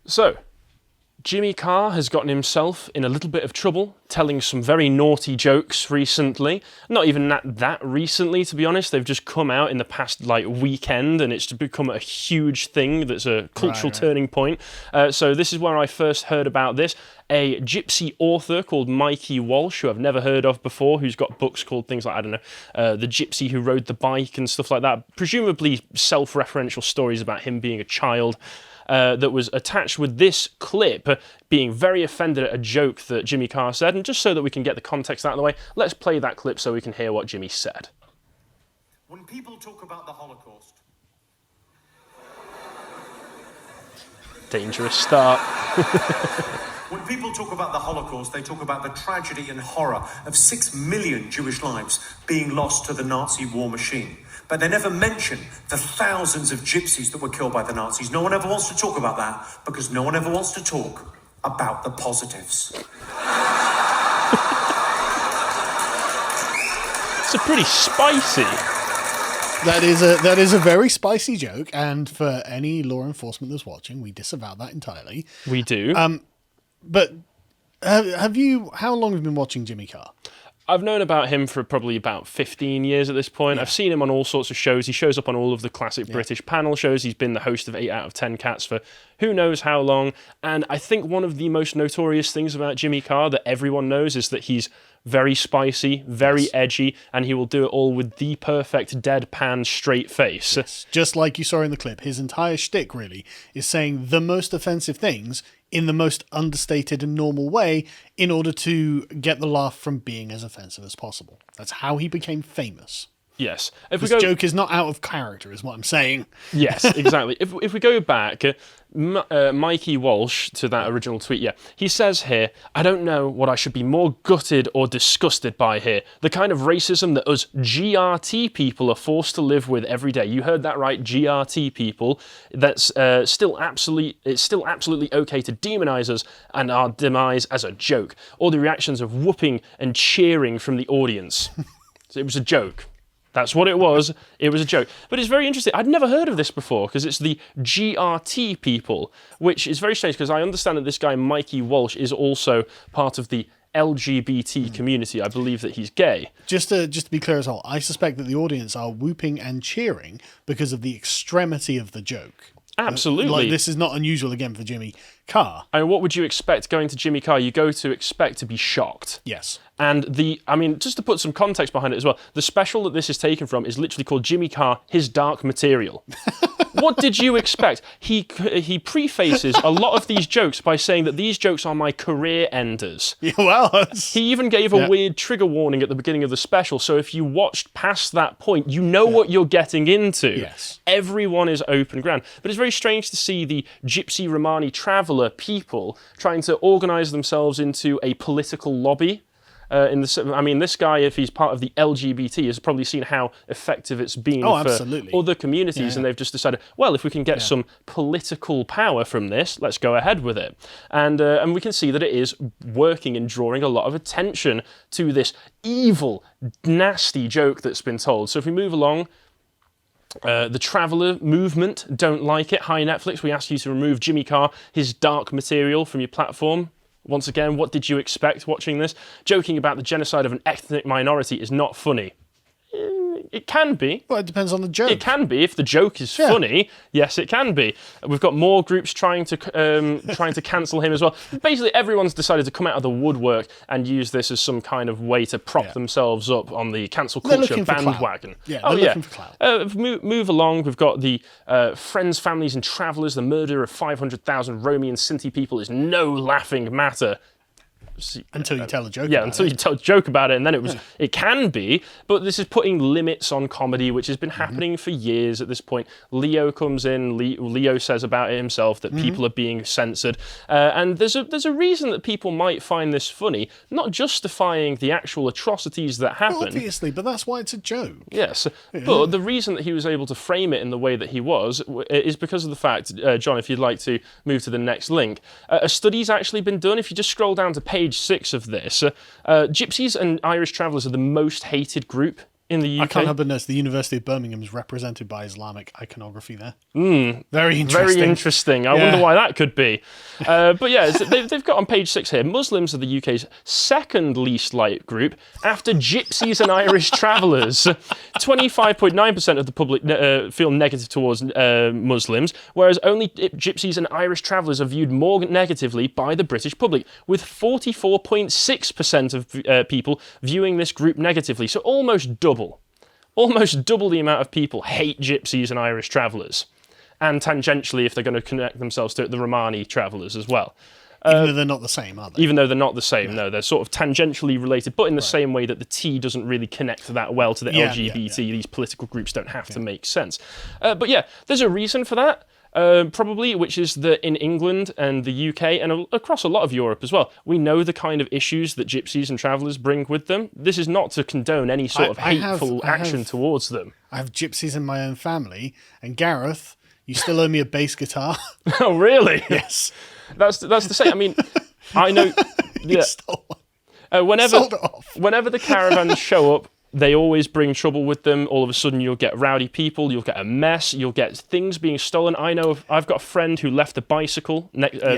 So, Jimmy Carr has gotten himself in a little bit of trouble, telling some very naughty jokes recently. Not even that recently, to be honest. They've just come out in the past weekend, and it's become a huge thing that's a cultural turning point. So this is where I first heard about this. A gypsy author called Mikey Walsh, who I've never heard of before, who's got books called things like, The Gypsy Who Rode the Bike and stuff like that. Presumably self-referential stories about him being a child. That was attached with this clip, being very offended at a joke that Jimmy Carr said. And just so that we can get the context out of the way, let's play that clip so we can hear what Jimmy said. When people talk about the Holocaust... Dangerous start. When people talk about the Holocaust, they talk about the tragedy and horror of 6 million Jewish lives being lost to the Nazi war machine. But they never mention the thousands of gypsies that were killed by the Nazis. No one ever wants to talk about that because no one ever wants to talk about the positives. It's a pretty spicy. That is a very spicy joke, and for any law enforcement that's watching, we disavow that entirely. We do. But how long have you been watching Jimmy Carr? I've known about him for probably about 15 years at this point. Yeah. I've seen him on all sorts of shows. He shows up on all of the classic British panel shows. He's been the host of 8 out of 10 Cats for who knows how long. And I think one of the most notorious things about Jimmy Carr that everyone knows is that he's very spicy, very edgy, and he will do it all with the perfect deadpan straight face. Yes. Just like you saw in the clip, his entire shtick really is saying the most offensive things in the most understated and normal way in order to get the laugh from being as offensive as possible. That's how he became famous. Yes. This joke is not out of character, is what I'm saying. Yes, exactly. If we go back, Mikey Walsh, to that original tweet, he says here, I don't know what I should be more gutted or disgusted by here. The kind of racism that us GRT people are forced to live with every day. You heard that right, GRT people. That's still absolutely okay to demonize us and our demise as a joke. Or the reactions of whooping and cheering from the audience. So it was a joke. That's what it was. It was a joke. But it's very interesting. I'd never heard of this before because it's the GRT people, which is very strange because I understand that this guy, Mikey Walsh, is also part of the LGBT community. I believe that he's gay. Just to be clear as well, I suspect that the audience are whooping and cheering because of the extremity of the joke. Absolutely. This is not unusual again for Jimmy Carr. I mean, what would you expect going to Jimmy Carr? You go to expect to be shocked. Yes. And just to put some context behind it as well, the special that this is taken from is literally called Jimmy Carr, His Dark Material. What did you expect? He prefaces a lot of these jokes by saying that these jokes are my career enders. Yeah, well, he even gave a weird trigger warning at the beginning of the special, so if you watched past that point, you know what you're getting into. Yes. Everyone is open ground. But it's very strange to see the Gypsy Romani Traveller people trying to organise themselves into a political lobby. This guy, if he's part of the LGBT, has probably seen how effective it's been for other communities, and they've just decided, well, if we can get some political power from this, let's go ahead with it. And we can see that it is working and drawing a lot of attention to this evil, nasty joke that's been told. So if we move along, the Traveller movement don't like it. Hi Netflix, we ask you to remove Jimmy Carr, His Dark Material from your platform. Once again, what did you expect watching this? Joking about the genocide of an ethnic minority is not funny. It can be. Well, it depends on the joke. It can be if the joke is funny. Yes, it can be. We've got more groups trying to cancel him as well. Basically, everyone's decided to come out of the woodwork and use this as some kind of way to prop themselves up on the cancel culture bandwagon. Looking for clout. Move along. We've got the friends, families, and travellers. The murder of 500,000 Romy and Sinti people is no laughing matter. Until you tell a joke about it. Until you tell a joke about it, and then it can be, but this is putting limits on comedy, which has been happening for years at this point. Leo comes in, Leo says about it himself that people are being censored, and there's a reason that people might find this funny, not justifying the actual atrocities that happen. Well, obviously, but that's why it's a joke. Yes, but the reason that he was able to frame it in the way that he was is because of the fact, John, if you'd like to move to the next link, a study's actually been done. If you just scroll down to page 6 of this, Gypsies and Irish travellers are the most hated group in the UK. I can't help but notice the University of Birmingham is represented by Islamic iconography there. Very interesting. Very interesting. I wonder why that could be. But yeah, they've got on page 6 here, Muslims are the UK's second least liked group after gypsies and Irish travellers. 25.9% of the public feel negative towards Muslims, whereas only gypsies and Irish travellers are viewed more negatively by the British public, with 44.6% of people viewing this group negatively. So almost double the amount of people hate gypsies and Irish travellers. And tangentially, if they're going to connect themselves to it, the Romani travellers as well. Even though they're not the same, are they? Even though they're not the same, no. They're sort of tangentially related, but in the same way that the T doesn't really connect that well to the LGBT. These political groups don't have to make sense. But yeah, there's a reason for that. Probably, which is that in England and the UK and across a lot of Europe as well, we know the kind of issues that gypsies and travellers bring with them. This is not to condone any sort of hateful action towards them. I have gypsies in my own family, and Gareth, you still owe me a bass guitar. Oh, really? Yes. That's the same. I mean, I know. You stole one. Sold it off. Whenever the caravans show up, they always bring trouble with them. All of a sudden, you'll get rowdy people, you'll get a mess, you'll get things being stolen. I know I've got a friend who left a bicycle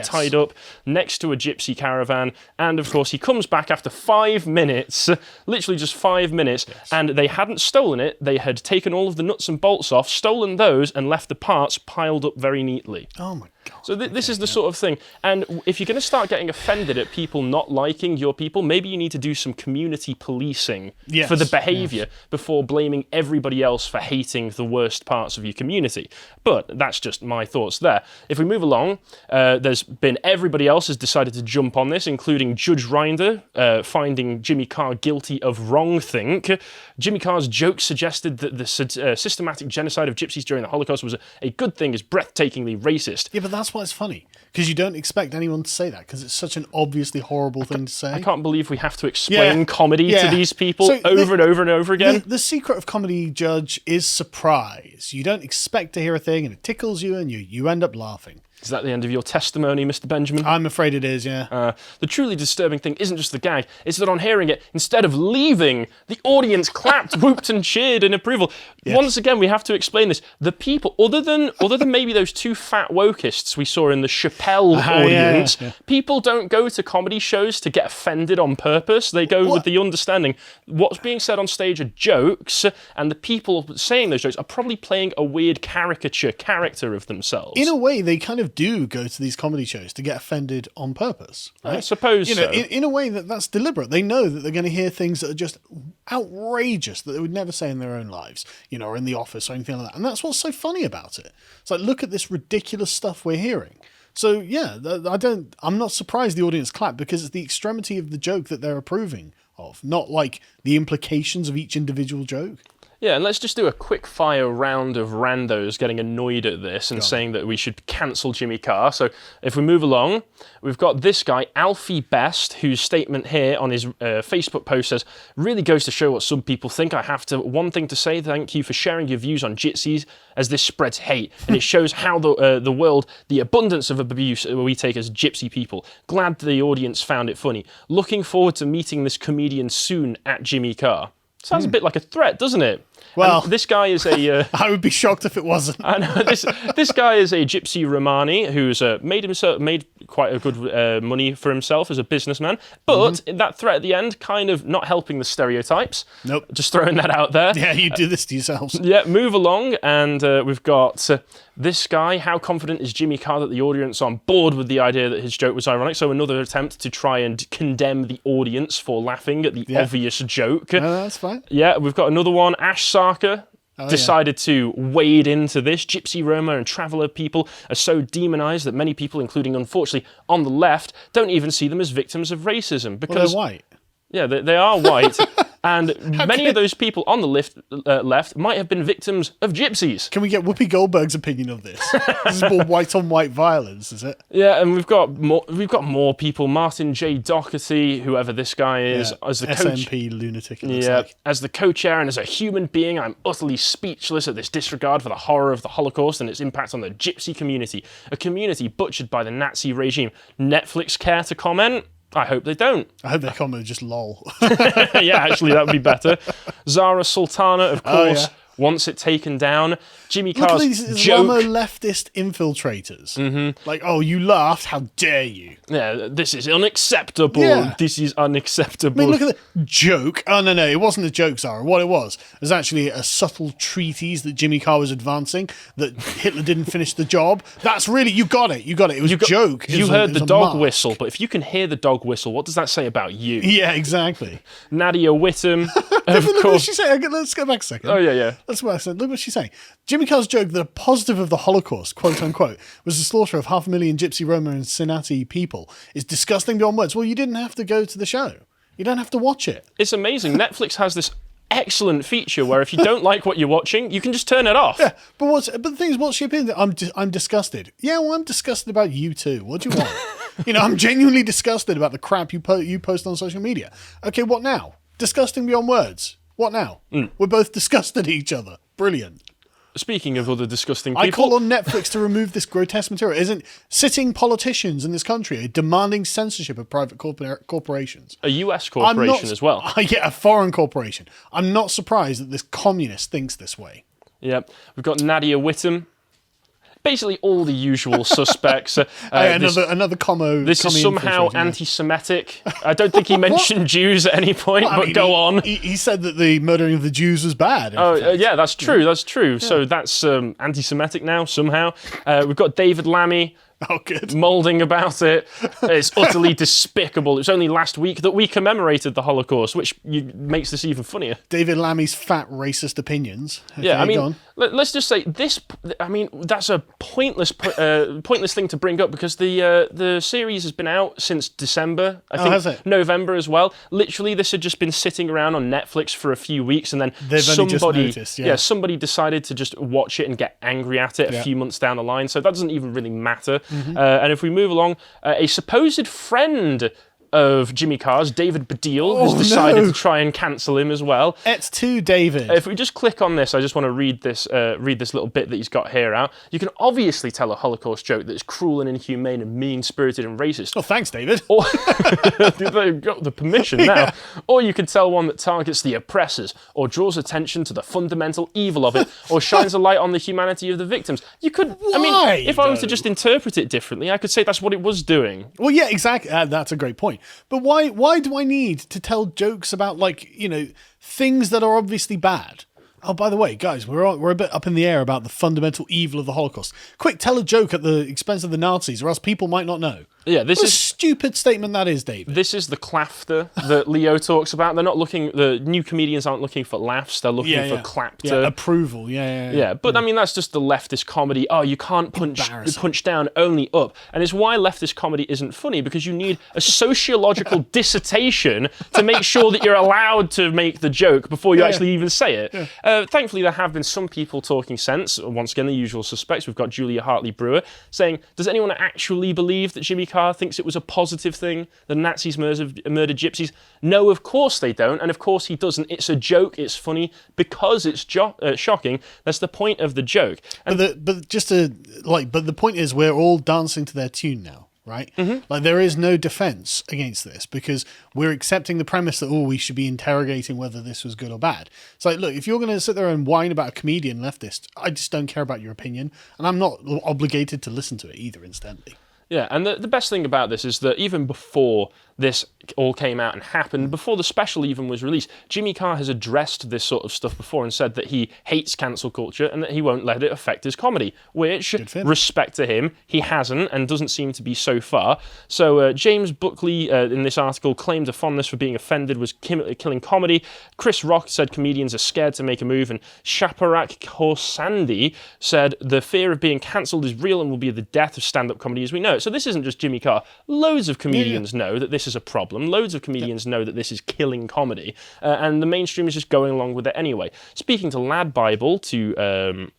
tied up next to a gypsy caravan, and of course, he comes back after 5 minutes, literally just 5 minutes, and they hadn't stolen it. They had taken all of the nuts and bolts off, stolen those, and left the parts piled up very neatly. Oh my God. So this is the sort of thing. And if you're going to start getting offended at people not liking your people, maybe you need to do some community policing for the behaviour before blaming everybody else for hating the worst parts of your community. But that's just my thoughts there. If we move along, there's been everybody else has decided to jump on this, including Judge Rinder finding Jimmy Carr guilty of wrongthink. Jimmy Carr's joke suggested that the systematic genocide of gypsies during the Holocaust was a good thing, is breathtakingly racist. Yeah, but that's why it's funny, because you don't expect anyone to say that, because it's such an obviously horrible thing to say. I can't believe we have to explain comedy to these people and over and over again. The secret of comedy, Judge, is surprise. You don't expect to hear a thing, and it tickles you, and you end up laughing. Is that the end of your testimony, Mr. Benjamin? I'm afraid it is, yeah. The truly disturbing thing isn't just the gag, it's that on hearing it, instead of leaving, the audience clapped, whooped and cheered in approval. Yes. Once again, we have to explain this. The people, other than maybe those two fat wokeists we saw in the Chappelle audience, people don't go to comedy shows to get offended on purpose. They go with the understanding what's being said on stage are jokes, and the people saying those jokes are probably playing a weird character of themselves. In a way, they kind of do go to these comedy shows to get offended on purpose. Right? I suppose so. In a way that's deliberate. They know that they're going to hear things that are just outrageous that they would never say in their own lives, or in the office or anything like that. And that's what's so funny about it. It's like, look at this ridiculous stuff we're hearing. So yeah, I'm not surprised the audience clapped, because it's the extremity of the joke that they're approving of, not like the implications of each individual joke. Yeah, and let's just do a quick fire round of randos getting annoyed at this and saying that we should cancel Jimmy Carr. So if we move along, we've got this guy, Alfie Best, whose statement here on his Facebook post says, really goes to show what some people think. I have one thing to say, thank you for sharing your views on gypsies, as this spreads hate. And it shows how the world, the abundance of abuse we take as gypsy people. Glad the audience found it funny. Looking forward to meeting this comedian soon at Jimmy Carr. Sounds a bit like a threat, doesn't it? Well, and this guy is a... I would be shocked if it wasn't. I know, this guy is a gypsy Romani who's made quite a good money for himself as a businessman, but that threat at the end kind of not helping the stereotypes. Nope. Just throwing that out there. Yeah, you do this to yourselves. Yeah, move along, and we've got this guy. How confident is Jimmy Carr that the audience are on board with the idea that his joke was ironic? So another attempt to try and condemn the audience for laughing at the obvious joke. No, that's fine. Yeah, we've got another one. Ash Sarker decided to wade into this. Gypsy, Roma and traveller people are so demonised that many people, including, unfortunately, on the left, don't even see them as victims of racism. Because they're white. Yeah, they are white. And many of those people on the left might have been victims of gypsies. Can we get Whoopi Goldberg's opinion of this? This is more white-on-white violence, is it? Yeah, and we've got more people. Martin J. Doherty, whoever this guy is, as the SNP lunatic. As the co-chair and as a human being, I'm utterly speechless at this disregard for the horror of the Holocaust and its impact on the gypsy community, a community butchered by the Nazi regime. Netflix care to comment? I hope they don't. I hope their comment is just lol. Yeah, actually, that would be better. Zara Sultana, of course, yeah. wants it taken down. Jimmy Look at Carr's these joke. Islamo leftist infiltrators. Like, oh, you laughed? How dare you? Yeah, this is unacceptable. Yeah. This is unacceptable. I mean, look at the joke. Oh, no, it wasn't a joke, Zara. What it was actually a subtle treatise that Jimmy Carr was advancing that Hitler didn't finish the job. That's really, you got it. It was a joke. You heard the dog whistle, but if you can hear the dog whistle, what does that say about you? Yeah, exactly. Nadia Whittam, Look of what course. she said. Let's go back a second. Oh, yeah. That's what I said. Look what she's saying. Jimmy Carr's joke that a positive of the Holocaust, quote unquote, was the slaughter of 500,000 Gypsy, Roma, and Senati people is disgusting beyond words. Well, you didn't have to go to the show. You don't have to watch it. It's amazing. Netflix has this excellent feature where if you don't like what you're watching, you can just turn it off. Yeah, but the thing is, what's your opinion? I'm disgusted. Yeah, well, I'm disgusted about you too. What do you want? I'm genuinely disgusted about the crap you post on social media. Okay, what now? Disgusting beyond words. What now? We're both disgusted at each other. Brilliant. Speaking of other disgusting people... I call on Netflix to remove this grotesque material. Isn't sitting politicians in this country are demanding censorship of private corporations? A US corporation as well. Yeah, a foreign corporation. I'm not surprised that this communist thinks this way. Yeah. We've got Nadia Whittam. Basically all the usual suspects. Another commo. This is somehow anti-Semitic. I don't think he mentioned Jews at any point, but go on. He said that the murdering of the Jews was bad. Yeah, that's true. That's true. Yeah. So that's anti-Semitic now, somehow. We've got David Lammy. Oh, good. Moulding about it. It's utterly despicable. It was only last week that we commemorated the Holocaust, which makes this even funnier. David Lammy's fat racist opinions. Okay, yeah, I mean, let's just say this. I mean, that's a pointless thing to bring up because the series has been out since December. I think has it? November as well. Literally, this had just been sitting around on Netflix for a few weeks, and then somebody decided to just watch it and get angry at it a few months down the line. So that doesn't even really matter. And if we move along, a supposed friend of Jimmy Carr's, David Baddiel, has decided to try and cancel him as well. It's too, David. If we just click on this, I just want to read this little bit that he's got here out. You can obviously tell a Holocaust joke that is cruel and inhumane and mean-spirited and racist. Oh, thanks, David. Or they've got the permission now. Yeah. Or you could tell one that targets the oppressors, or draws attention to the fundamental evil of it, or shines a light on the humanity of the victims. You could, if I was to just interpret it differently, I could say that's what it was doing. Well, yeah, exactly. That's a great point. But why do I need to tell jokes about, things that are obviously bad? Oh, by the way, guys, we're a bit up in the air about the fundamental evil of the Holocaust. Quick, tell a joke at the expense of the Nazis, or else people might not know. Yeah, this is a stupid statement that is, David. This is the clafter that Leo talks about. They're not looking. The new comedians aren't looking for laughs. They're looking for clapter, approval. Yeah. But I mean, that's just the leftist comedy. Oh, you can't punch down, only up, and it's why leftist comedy isn't funny because you need a sociological dissertation to make sure that you're allowed to make the joke before you actually even say it. Yeah. Thankfully, there have been some people talking sense. Once again, the usual suspects. We've got Julia Hartley-Brewer saying, "Does anyone actually believe that Jimmy Carr thinks it was a positive thing the Nazis murdered gypsies?" No, of course they don't, and of course he doesn't. It's a joke. It's funny because it's shocking. That's the point of the joke. And but the point is, we're all dancing to their tune now. Right? Like, there is no defense against this because we're accepting the premise that, we should be interrogating whether this was good or bad. It's like, look, if you're going to sit there and whine about a comedian leftist, I just don't care about your opinion, and I'm not obligated to listen to it either, incidentally. Yeah, and the best thing about this is that even before this all came out and happened, before the special even was released, Jimmy Carr has addressed this sort of stuff before and said that he hates cancel culture and that he won't let it affect his comedy, which, respect to him, he hasn't and doesn't seem to be so far. So James Buckley, in this article, claimed a fondness for being offended was killing comedy. Chris Rock said comedians are scared to make a move, and Shaparak Khorsandi said the fear of being cancelled is real and will be the death of stand-up comedy as we know it. So this isn't just Jimmy Carr. Loads of comedians know that this is a problem. Loads of comedians know that this is killing comedy, and the mainstream is just going along with it anyway. Speaking to Lad Bible, to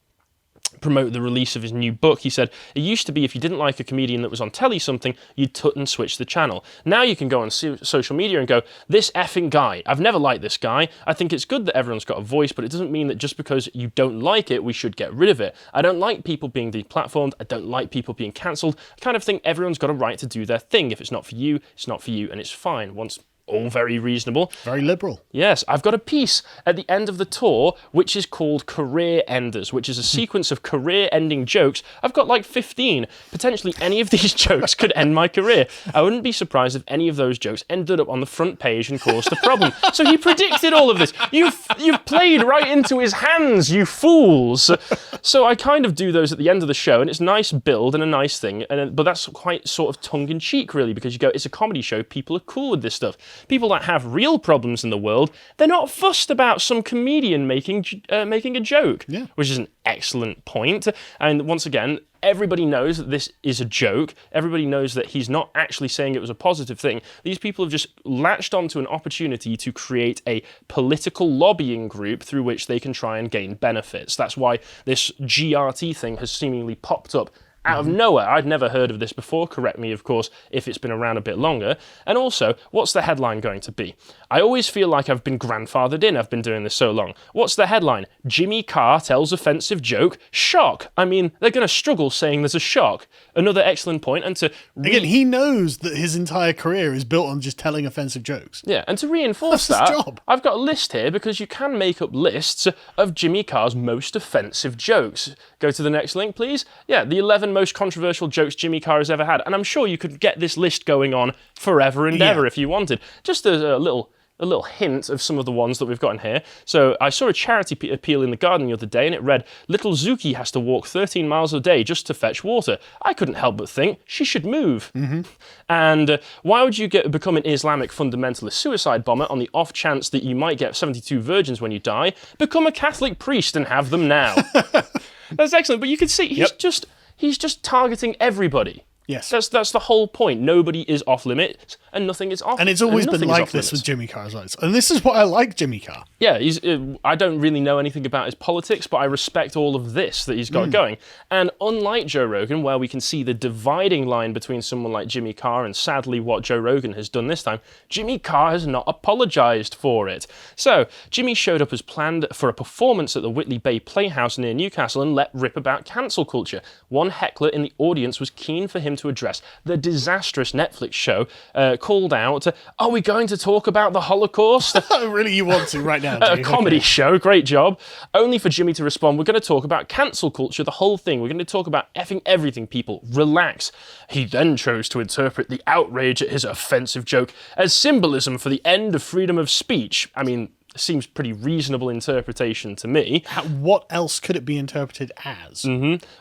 promote the release of his new book. He said, it used to be if you didn't like a comedian that was on telly something, you'd tut and switch the channel. Now you can go on social media and go, this effing guy, I've never liked this guy. I think it's good that everyone's got a voice, but it doesn't mean that just because you don't like it, we should get rid of it. I don't like people being deplatformed. I don't like people being cancelled. I kind of think everyone's got a right to do their thing. If it's not for you, it's not for you, and it's fine. All very reasonable. Very liberal. Yes, I've got a piece at the end of the tour which is called Career Enders, which is a sequence of career-ending jokes. I've got like 15. Potentially any of these jokes could end my career. I wouldn't be surprised if any of those jokes ended up on the front page and caused a problem. So he predicted all of this. You've played right into his hands, you fools. So I kind of do those at the end of the show, and it's a nice build and a nice thing, but that's quite sort of tongue-in-cheek, really, because you go, it's a comedy show, people are cool with this stuff. People that have real problems in the world, they're not fussed about some comedian making a joke, which is an excellent point. And once again, everybody knows that this is a joke. Everybody knows that he's not actually saying it was a positive thing. These people have just latched onto an opportunity to create a political lobbying group through which they can try and gain benefits. That's why this GRT thing has seemingly popped up out of nowhere. I'd never heard of this before. Correct me, of course, if it's been around a bit longer. And also, what's the headline going to be? I always feel like I've been grandfathered in. I've been doing this so long. What's the headline? Jimmy Carr tells offensive joke. Shock. I mean, they're going to struggle saying there's a shock. Another excellent point. And to again, he knows that his entire career is built on just telling offensive jokes. Yeah, and to reinforce That's his that, job. I've got a list here because you can make up lists of Jimmy Carr's most offensive jokes. Go to the next link, please. Yeah, the 11 most controversial jokes Jimmy Carr has ever had. And I'm sure you could get this list going on forever and ever if you wanted. Just as a little hint of some of the ones that we've got in here. So I saw a charity appeal in The Guardian the other day, and it read, little Zuki has to walk 13 miles a day just to fetch water. I couldn't help but think she should move. And why would you become an Islamic fundamentalist suicide bomber on the off chance that you might get 72 virgins when you die? Become a Catholic priest and have them now. That's excellent, but you can see he's just targeting everybody. Yes. That's the whole point. Nobody is off limits and nothing is off. And it's always been like this with Jimmy Carr as well. And this is what I like Jimmy Carr. Yeah, I don't really know anything about his politics, but I respect all of this that he's got going. And unlike Joe Rogan, where we can see the dividing line between someone like Jimmy Carr and sadly what Joe Rogan has done this time, Jimmy Carr has not apologized for it. So, Jimmy showed up as planned for a performance at the Whitley Bay Playhouse near Newcastle and let rip about cancel culture. One heckler in the audience was keen for him to address the disastrous Netflix show, called out, are we going to talk about the Holocaust? Really, you want to right now? A comedy show, great job. Only for Jimmy to respond, we're going to talk about cancel culture, the whole thing. We're going to talk about effing everything, people. Relax. He then chose to interpret the outrage at his offensive joke as symbolism for the end of freedom of speech. I mean, seems pretty reasonable interpretation to me. What else could it be interpreted as?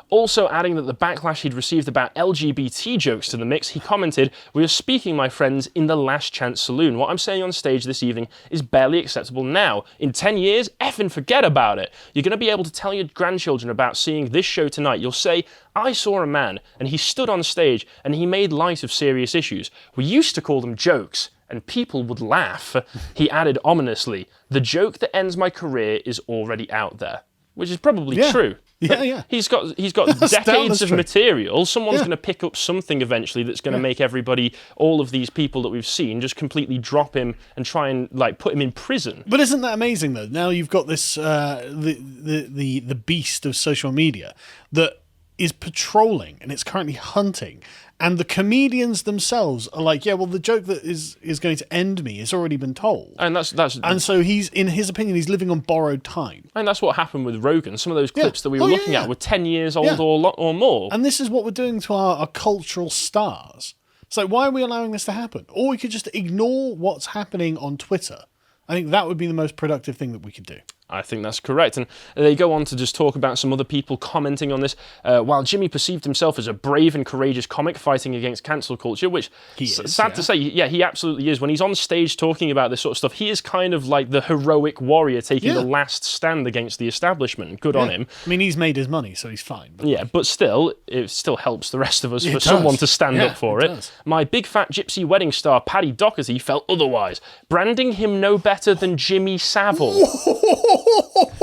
Also adding that the backlash he'd received about LGBT jokes to the mix, he commented, we are speaking, my friends, in the Last Chance Saloon. What I'm saying on stage this evening is barely acceptable now. In 10 years, effing forget about it. You're going to be able to tell your grandchildren about seeing this show tonight. You'll say, I saw a man, and he stood on stage, and he made light of serious issues. We used to call them jokes, and people would laugh. He added ominously, the joke that ends my career is already out there. Which is probably true. Yeah. He's got decades of material. Someone's going to pick up something eventually that's going to make everybody, all of these people that we've seen, just completely drop him and try and put him in prison. But isn't that amazing though? Now you've got this the beast of social media that is patrolling and it's currently hunting. And the comedians themselves are like, yeah, well, the joke that is going to end me has already been told. And and so he's, in his opinion, he's living on borrowed time. And that's what happened with Rogan. Some of those clips that we were looking at were 10 years old or more. And this is what we're doing to our cultural stars. So why are we allowing this to happen? Or we could just ignore what's happening on Twitter. I think that would be the most productive thing that we could do. I think that's correct. And they go on to just talk about some other people commenting on this. While Jimmy perceived himself as a brave and courageous comic fighting against cancel culture, which, sad to say, he absolutely is. When he's on stage talking about this sort of stuff, he is kind of like the heroic warrior taking the last stand against the establishment. Good on him. I mean, he's made his money, so he's fine. But but still, it still helps the rest of us for someone to stand up for it. My big fat gypsy wedding star, Paddy Doherty, felt otherwise, branding him no better than Jimmy Savile.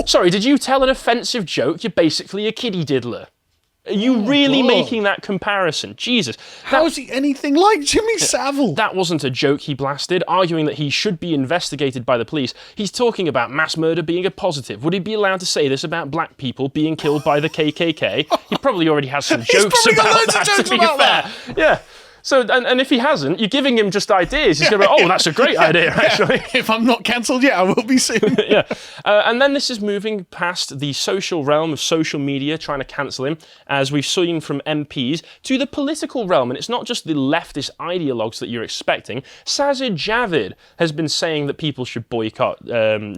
Sorry, did you tell an offensive joke? You're basically a kiddie diddler. Are you really making that comparison? Jesus. How is he anything like Jimmy Savile? That wasn't a joke he blasted, arguing that he should be investigated by the police. He's talking about mass murder being a positive. Would he be allowed to say this about black people being killed by the KKK? He probably already has some jokes about that, to be fair. Yeah. So, and if he hasn't, you're giving him just ideas. He's going to be, that's a great idea, actually. If I'm not cancelled yet, I will be soon. Yeah. And then this is moving past the social realm of social media trying to cancel him, as we've seen from MPs, to the political realm. And it's not just the leftist ideologues that you're expecting. Sajid Javid has been saying that people should boycott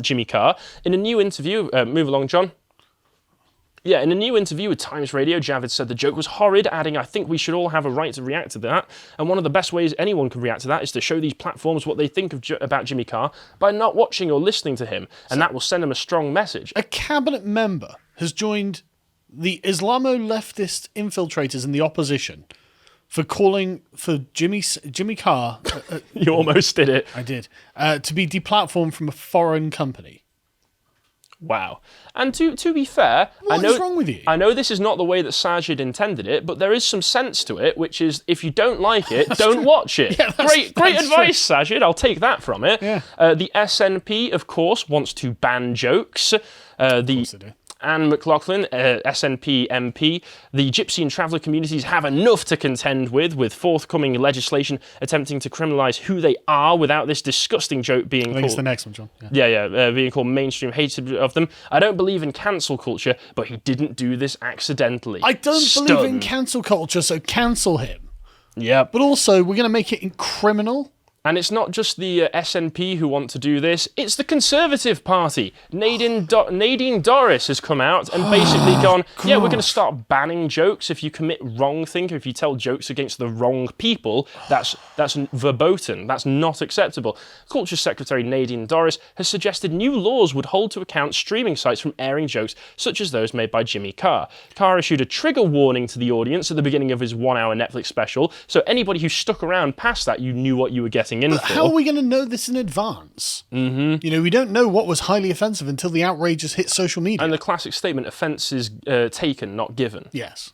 Jimmy Carr. In a new interview, move along, John. Yeah, in a new interview with Times Radio, Javid said the joke was horrid, adding, "I think we should all have a right to react to that, and one of the best ways anyone can react to that is to show these platforms what they think about Jimmy Carr by not watching or listening to him, and that will send them a strong message." A cabinet member has joined the Islamo-leftist infiltrators in the opposition for calling for Jimmy Carr... You almost did it. I did. To be deplatformed from a foreign company. Wow. And to be fair, What is wrong with you? I know this is not the way that Sajid intended it, but there is some sense to it, which is if you don't like it, don't watch it. Yeah, great advice, Sajid. I'll take that from it. Yeah. The SNP, of course, wants to ban jokes. Of course they do. Anne McLaughlin, SNP MP, the Gypsy and Traveller communities have enough to contend with forthcoming legislation attempting to criminalise who they are without this disgusting joke being called... I think it's the next one, John. Being called mainstream hatred of them. I don't believe in cancel culture, but he didn't do this accidentally. I don't believe in cancel culture, so cancel him. Yeah. But also, we're going to make it criminal. And it's not just the SNP who want to do this, it's the Conservative Party. Nadine Dorris has come out and basically gone, we're going to start banning jokes if you commit wrongthink, or if you tell jokes against the wrong people. That's verboten. That's not acceptable. Culture Secretary Nadine Dorris has suggested new laws would hold to account streaming sites from airing jokes such as those made by Jimmy Carr. Carr issued a trigger warning to the audience at the beginning of his 1-hour Netflix special, so anybody who stuck around past that, you knew what you were getting in for. How are we going to know this in advance? Mm-hmm. You know, we don't know what was highly offensive until the outrages hit social media. And the classic statement, offence is taken, not given. Yes.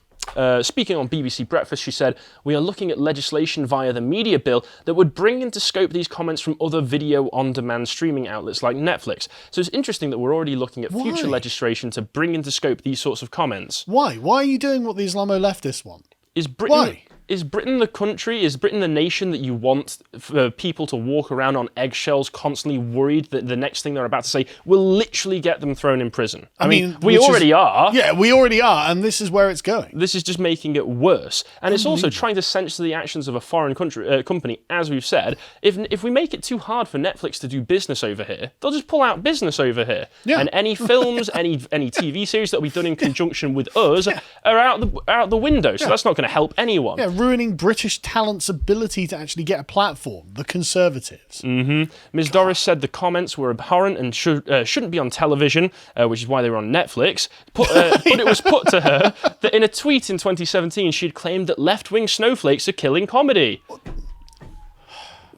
Speaking on BBC Breakfast, she said, "We are looking at legislation via the media bill that would bring into scope these comments from other video on-demand streaming outlets like Netflix." So it's interesting that we're already looking at future legislation to bring into scope these sorts of comments. Why? Why are you doing what the Islamo-leftists want? Is Britain the country, is Britain the nation that you want for people to walk around on eggshells, constantly worried that the next thing they're about to say will literally get them thrown in prison? I mean, we already are. Yeah, we already are, and this is where it's going. This is just making it worse. And it's also trying to censor the actions of a foreign company, as we've said. If we make it too hard for Netflix to do business over here, they'll just pull out business over here. Yeah. And any films, any TV series that will be done in conjunction with us are out the window. So that's not going to help anyone. Yeah, ruining British talent's ability to actually get a platform, the Conservatives. Mm-hmm. Ms. Dorris said the comments were abhorrent and shouldn't be on television, which is why they were on Netflix. But it was put to her that in a tweet in 2017, she'd claimed that left-wing snowflakes are killing comedy.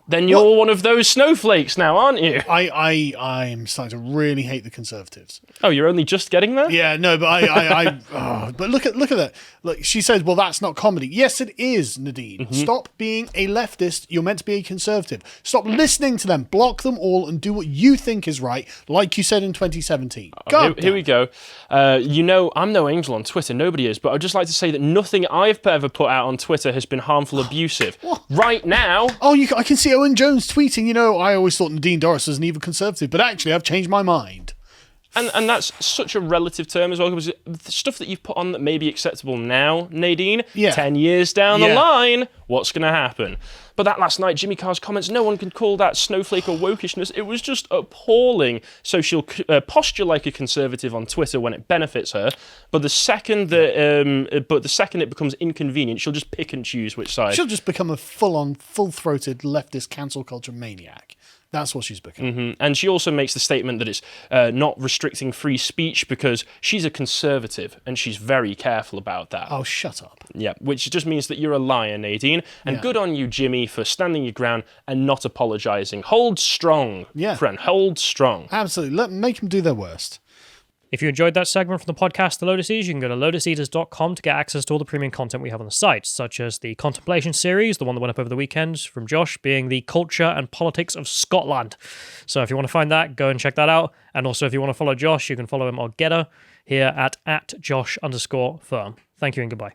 Then you're one of those snowflakes now, aren't you? I'm starting to really hate the Conservatives. Oh, you're only just getting there? Yeah, no, but but look at that. Look, she says, well, that's not comedy. Yes, it is, Nadine. Mm-hmm. Stop being a leftist. You're meant to be a conservative. Stop listening to them. Block them all and do what you think is right, like you said in 2017. Here we go. I'm no angel on Twitter. Nobody is. But I'd just like to say that nothing I've ever put out on Twitter has been harmful or abusive. Right now... Oh, I can see Owen Jones tweeting, I always thought Nadine Dorris was an evil conservative, but actually I've changed my mind. And that's such a relative term as well, because the stuff that you've put on that may be acceptable now, Nadine, 10 years down the line, what's going to happen? But that last night, Jimmy Carr's comments, no one can call that snowflake or wokishness. It was just appalling. So she'll posture like a conservative on Twitter when it benefits her, but the second it becomes inconvenient, she'll just pick and choose which side. She'll just become a full-on, full-throated leftist cancel culture maniac. That's what she's become. Mm-hmm. And she also makes the statement that it's not restricting free speech because she's a conservative and she's very careful about that. Oh, shut up. Yeah, which just means that you're a liar, Nadine. And good on you, Jimmy, for standing your ground and not apologising. Hold strong, friend. Hold strong. Absolutely. Make them do their worst. If you enjoyed that segment from the podcast, The Lotus Eaters, you can go to lotuseaters.com to get access to all the premium content we have on the site, such as the Contemplation series, the one that went up over the weekend from Josh, being the Culture and Politics of Scotland. So if you want to find that, go and check that out. And also, if you want to follow Josh, you can follow him on Getter here at @Josh_firm. Thank you and goodbye.